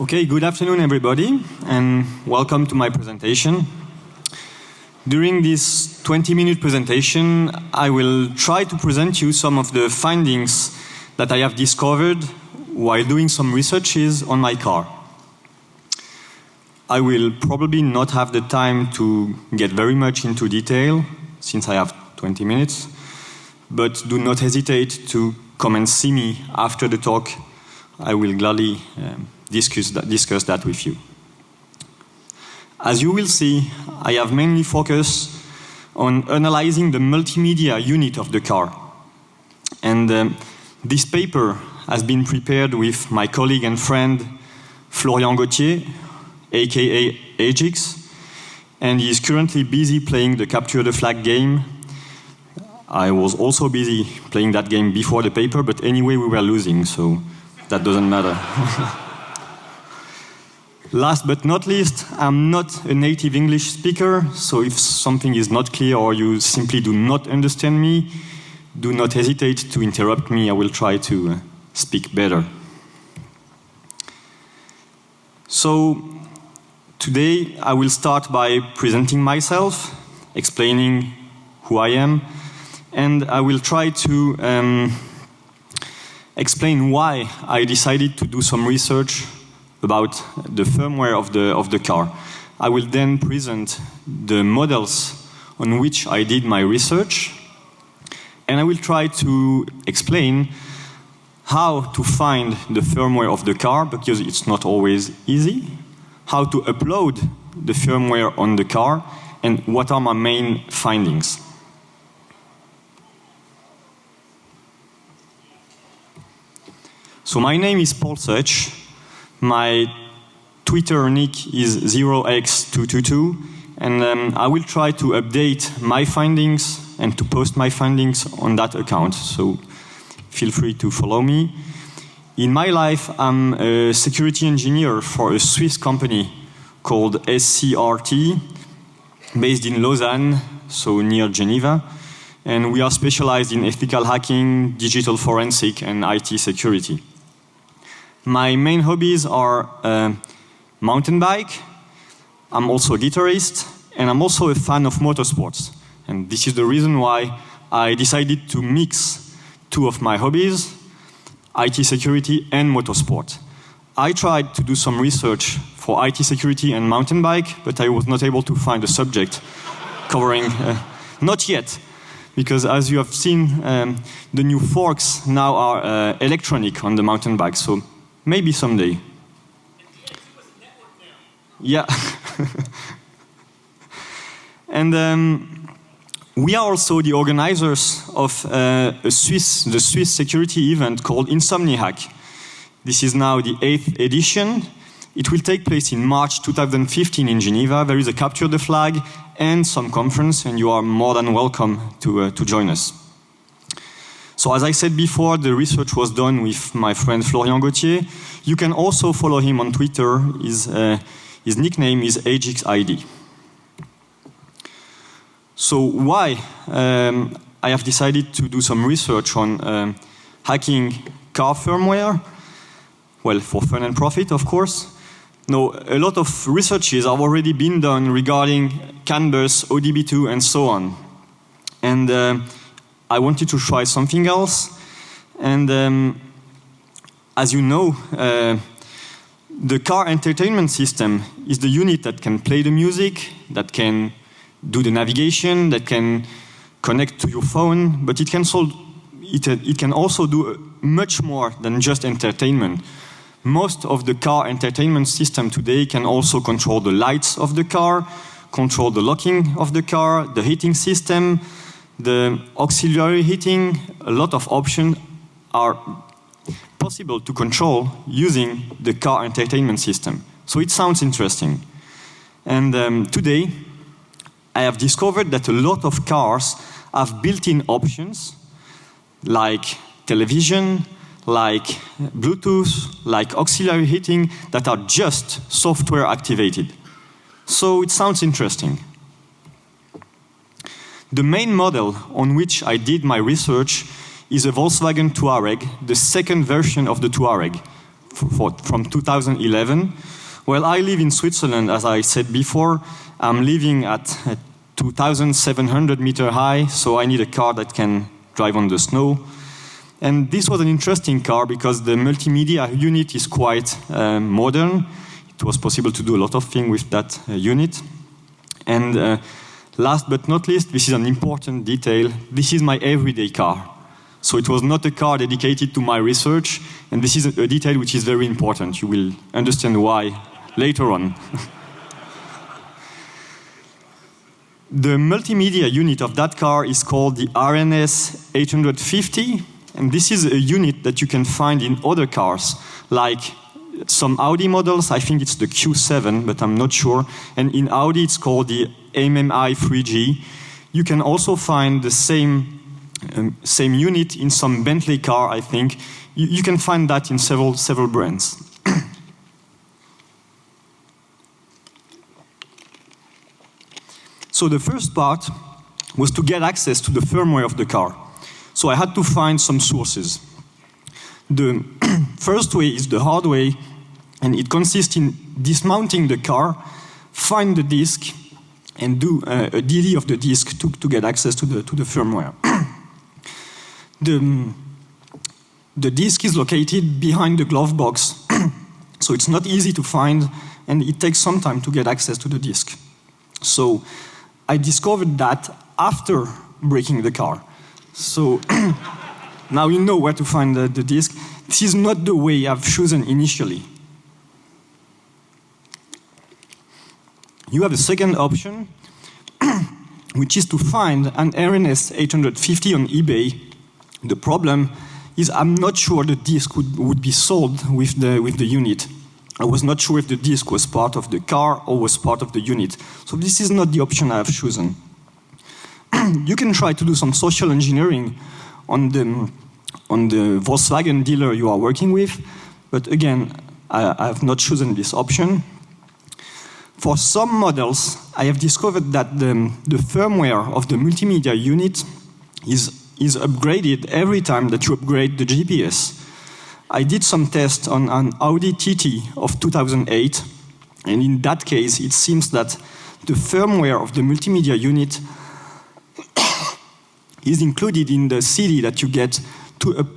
Okay, good afternoon everybody, and welcome to my presentation. During this 20-minute presentation, I will try to present you some of the findings that I have discovered while doing some researches on my car. I will probably not have the time to get very much into detail, since I have 20 minutes, but do not hesitate to come and see me after the talk. I will gladly discuss that with you. As you will see, I have mainly focused on analyzing the multimedia unit of the car. And this paper has been prepared with my colleague and friend Florian Gaultier, aka Agix, and he is currently busy playing the Capture the Flag game. I was also busy playing that game before the paper, but anyway we were losing, so that doesn't matter. Last but not least, I'm not a native English speaker, so if something is not clear or you simply do not understand me, do not hesitate to interrupt me. I will try to speak better. So today I will start by presenting myself, explaining who I am, and I will try to explain why I decided to do some research about the firmware of the car. I will then present the models on which I did my research, and I will try to explain how to find the firmware of the car, because it's not always easy, how to upload the firmware on the car, and what are my main findings. So my name is Paul Such. My Twitter nick is 0x222, and I will try to update my findings and to post my findings on that account, so feel free to follow me. In my life, I'm a security engineer for a Swiss company called SCRT, based in Lausanne, so near Geneva, and we are specialized in ethical hacking, digital forensic, and IT security. My main hobbies are mountain bike, I'm also a guitarist, and I'm also a fan of motorsports. And this is the reason why I decided to mix two of my hobbies, IT security and motorsport. I tried to do some research for IT security and mountain bike, but I was not able to find a subject covering, not yet, because as you have seen, the new forks now are electronic on the mountain bike, so maybe someday. Yeah. And we are also the organizers of the Swiss security event called Insomni'hack. This is now the 8th edition. It will take place in March 2015 in Geneva. There is a Capture the Flag and some conference, and you are more than welcome to join us. So as I said before, the research was done with my friend Florian Gaultier. You can also follow him on Twitter. His nickname is Agix ID. So why I have decided to do some research on hacking car firmware? Well, for fun and profit, of course. No, a lot of researches have already been done regarding CanBus, ODB2, and so on. And I wanted to try something else, and as you know, the car entertainment system is the unit that can play the music, that can do the navigation, that can connect to your phone, but it can also do much more than just entertainment. Most of the car entertainment system today can also control the lights of the car, control the locking of the car, the heating system, the auxiliary heating. A lot of options are possible to control using the car entertainment system. So it sounds interesting. And today, I have discovered that a lot of cars have built-in options like television, like Bluetooth, like auxiliary heating that are just software activated. So it sounds interesting. The main model on which I did my research is a Volkswagen Touareg, the second version of the Touareg. from 2011. Well, I live in Switzerland, as I said before. I'm living at 2,700 meter high, so I need a car that can drive on the snow. And this was an interesting car because the multimedia unit is quite modern. It was possible to do a lot of things with that unit. And last but not least, this is an important detail. This is my everyday car. So it was not a car dedicated to my research, and this is a detail which is very important. You will understand why later on. The multimedia unit of that car is called the RNS 850, and this is a unit that you can find in other cars, like some Audi models. I think it's the Q7, but I'm not sure. And in Audi, it's called the MMI 3G. You can also find the same unit in some Bentley car, I think. You can find that in several brands. So the first part was to get access to the firmware of the car. So I had to find some sources. The first way is the hard way, and it consists in dismounting the car, find the disk, and do a DD of the disk to get access to the firmware. The disk is located behind the glove box, so it's not easy to find, and it takes some time to get access to the disk. So I discovered that after breaking the car. So now you know where to find the disk. This is not the way I've chosen initially. You have a second option, which is to find an RNS 850 on eBay. The problem is I'm not sure the disk would be sold with the unit. I was not sure if the disk was part of the car or was part of the unit. So this is not the option I have chosen. You can try to do some social engineering on the Volkswagen dealer you are working with, but again, I have not chosen this option. For some models, I have discovered that the firmware of the multimedia unit is upgraded every time that you upgrade the GPS. I did some tests on an Audi TT of 2008, and in that case, it seems that the firmware of the multimedia unit is included in the CD that you get to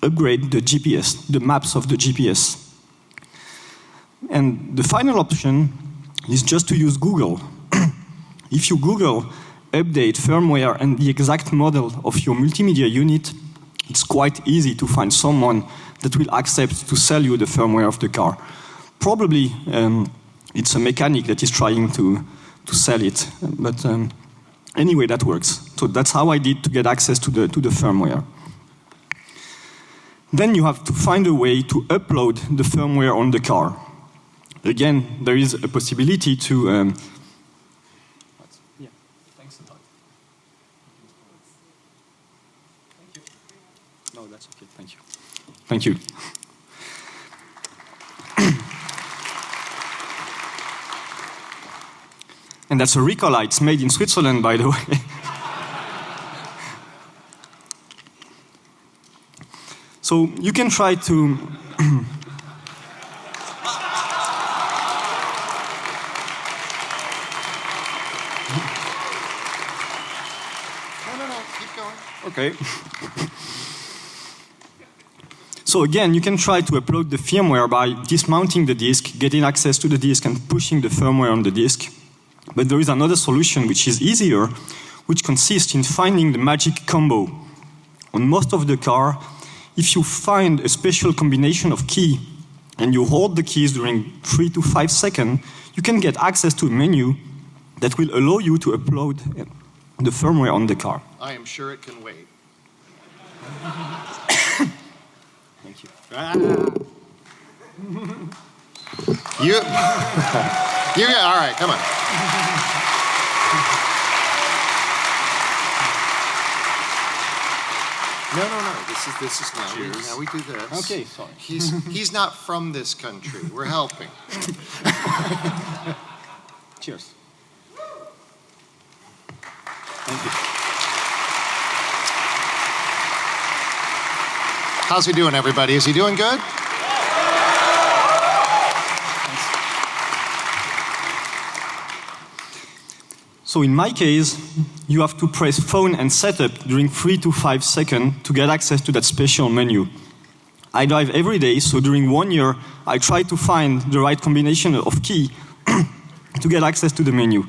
upgrade the GPS, the maps of the GPS. And the final option is just to use Google. If you Google update firmware and the exact model of your multimedia unit, it's quite easy to find someone that will accept to sell you the firmware of the car. Probably it's a mechanic that is trying to sell it, but anyway, that works. So that's how I did to get access to the firmware. Then you have to find a way to upload the firmware on the car. Again, there is a possibility to No, that's okay. Thank you. Thank you. And that's a Ricola. It's made in Switzerland, by the way. So you can try to No, keep going. Okay. So again, you can try to upload the firmware by dismounting the disk, getting access to the disk, and pushing the firmware on the disk. But there is another solution which is easier, which consists in finding the magic combo. On most of the car, if you find a special combination of key and you hold the keys during 3 to 5 seconds, you can get access to a menu that will allow you to upload the firmware on the car. I am sure it can wait. Thank you. All right, come on. No. This is now we do this. Okay, sorry. He's not from this country. We're helping. Cheers. Thank you. How's he doing, everybody? Is he doing good? So in my case, you have to press phone and setup during 3 to 5 seconds to get access to that special menu. I drive every day, so during 1 year, I try to find the right combination of key to get access to the menu.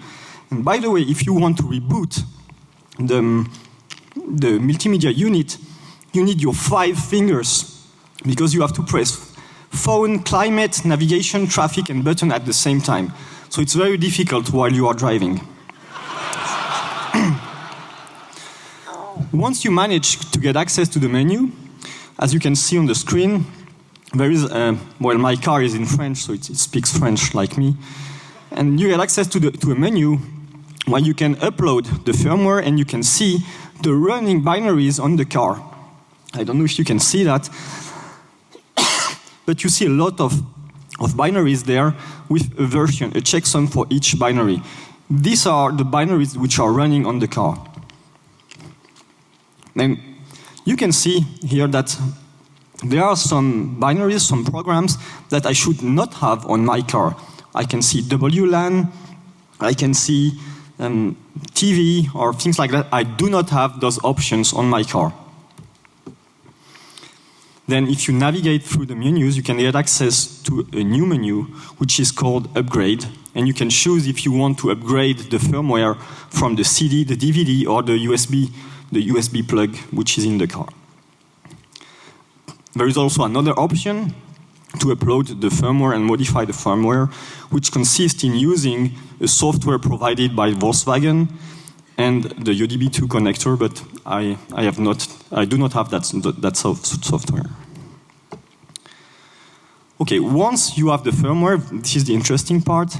And by the way, if you want to reboot the multimedia unit, you need your 5 fingers because you have to press phone, climate, navigation, traffic, and button at the same time. So it's very difficult while you are driving. Once you manage to get access to the menu, as you can see on the screen, there is, well, my car is in French, so it speaks French like me. And you get access to a menu where you can upload the firmware and you can see the running binaries on the car. I don't know if you can see that, but you see a lot of binaries there with a version, a checksum for each binary. These are the binaries which are running on the car. And you can see here that there are some binaries, some programs that I should not have on my car. I can see WLAN, I can see TV or things like that. I do not have those options on my car. Then if you navigate through the menus, you can get access to a new menu, which is called Upgrade. And you can choose if you want to upgrade the firmware from the CD, the DVD, or the USB plug, which is in the car. There is also another option to upload the firmware and modify the firmware, which consists in using a software provided by Volkswagen and the UDB2 connector, but I do not have that software. Okay, once you have the firmware, this is the interesting part,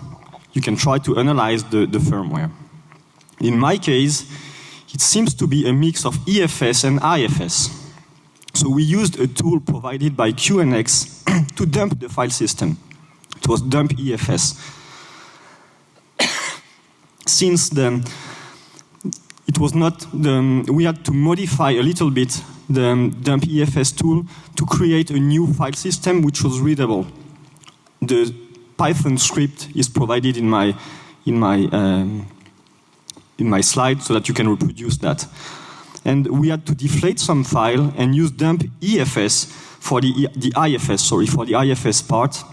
you can try to analyze the firmware. In my case, it seems to be a mix of EFS and IFS. So we used a tool provided by QNX to dump the file system. It was dump EFS. Since it was not we had to modify a little bit the dump EFS tool to create a new file system which was readable. The Python script is provided in my slide so that you can reproduce that. And we had to deflate some file and use dump EFS for the IFS part.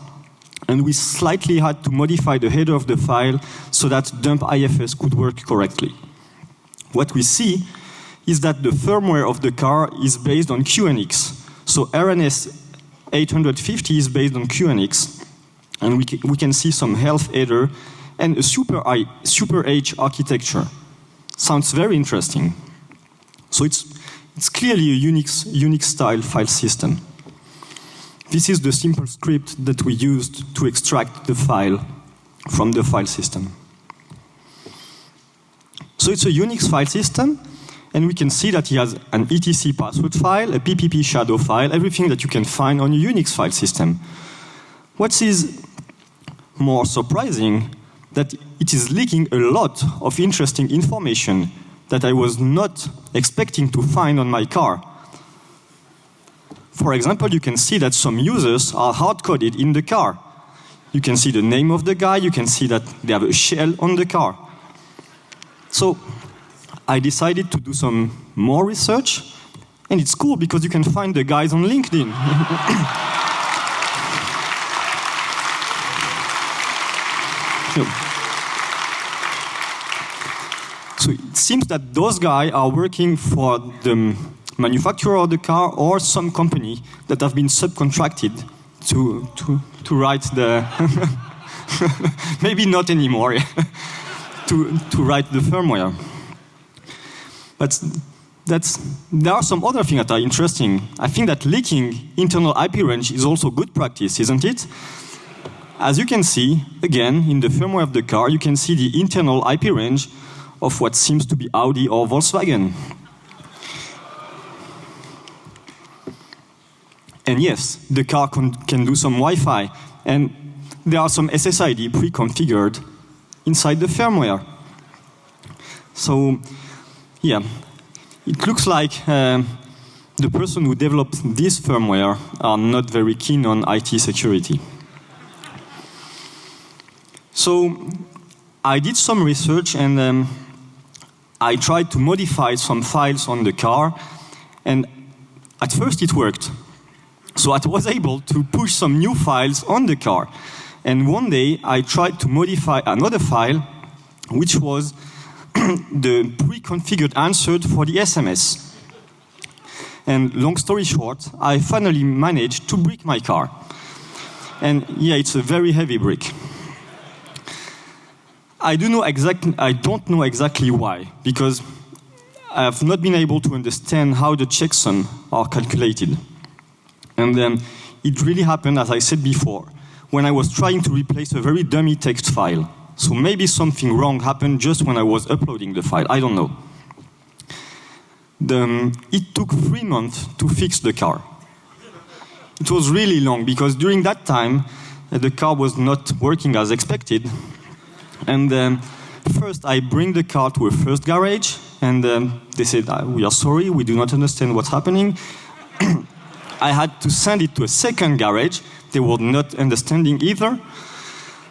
And we slightly had to modify the header of the file so that dump IFS could work correctly. What we see is that the firmware of the car is based on QNX. So RNS 850 is based on QNX. And we can see some health header and a super H architecture. Sounds very interesting. So it's clearly a Unix style file system. This is the simple script that we used to extract the file from the file system. So it's a Unix file system, and we can see that it has an etc password file, a ppp shadow file, everything that you can find on a Unix file system. What is more surprising, that it is leaking a lot of interesting information that I was not expecting to find on my car. For example, you can see that some users are hard-coded in the car. You can see the name of the guy, you can see that they have a shell on the car. So I decided to do some more research, and it's cool because you can find the guys on LinkedIn. So it seems that those guys are working for the manufacturer of the car or some company that have been subcontracted to write the maybe not anymore to write the firmware. But there are some other things that are interesting. I think that leaking internal IP range is also good practice, isn't it? As you can see, again, in the firmware of the car, you can see the internal IP range of what seems to be Audi or Volkswagen. And yes, the car can do some Wi-Fi, and there are some SSID pre-configured inside the firmware. So, yeah, it looks like the person who developed this firmware are not very keen on IT security. So, I did some research and I tried to modify some files on the car, and at first it worked. So I was able to push some new files on the car. And one day I tried to modify another file, which was the pre-configured answer for the SMS. And long story short, I finally managed to brick my car. And yeah, it's a very heavy brick. I don't know exactly why, because I have not been able to understand how the checksums are calculated. And it really happened, as I said before, when I was trying to replace a very dummy text file. So maybe something wrong happened just when I was uploading the file. I don't know. It took 3 months to fix the car. It was really long because during that time, the car was not working as expected. And first, I bring the car to a first garage, and they said, "We are sorry, we do not understand what's happening." I had to send it to a second garage. They were not understanding either.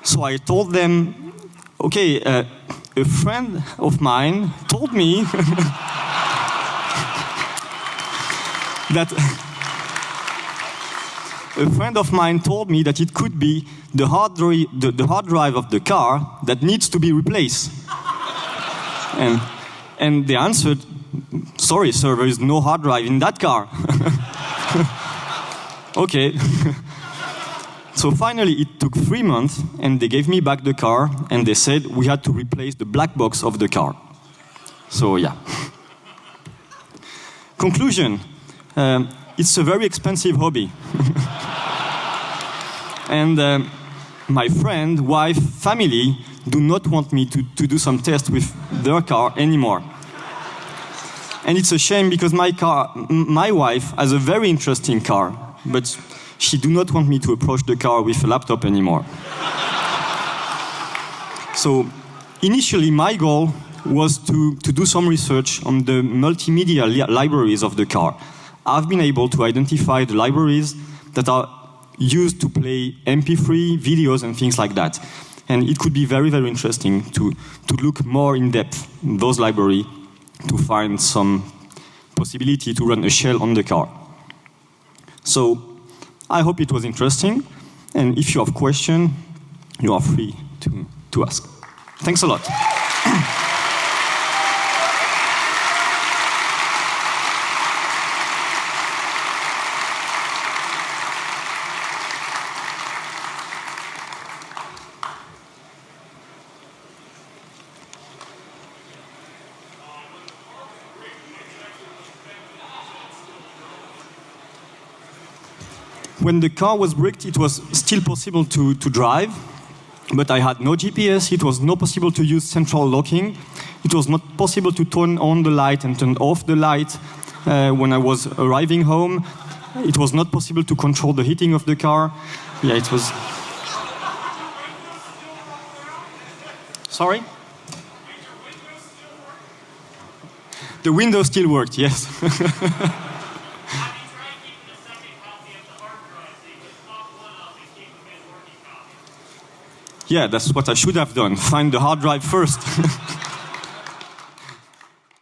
So I told them, okay, a friend of mine told me that it could be the hard drive of the car that needs to be replaced. And they answered, "Sorry, sir, there is no hard drive in that car." Okay. So finally, it took 3 months, and they gave me back the car, and they said we had to replace the black box of the car. So yeah. Conclusion. It's a very expensive hobby. And my friend, wife, family do not want me to do some tests with their car anymore. And it's a shame because my wife has a very interesting car, but she do not want me to approach the car with a laptop anymore. So initially my goal was to do some research on the multimedia libraries of the car. I've been able to identify the libraries that are used to play MP3 videos and things like that. And it could be very, very interesting to look more in depth in those libraries to find some possibility to run a shell on the car. So I hope it was interesting. And if you have questions, you are free to ask. Thanks a lot. When the car was bricked, it was still possible to drive, but I had no GPS. It was not possible to use central locking. It was not possible to turn on the light and turn off the light when I was arriving home. It was not possible to control the heating of the car. Yeah, it was... Sorry? The window still worked, yes. Yeah, that's what I should have done. Find the hard drive first.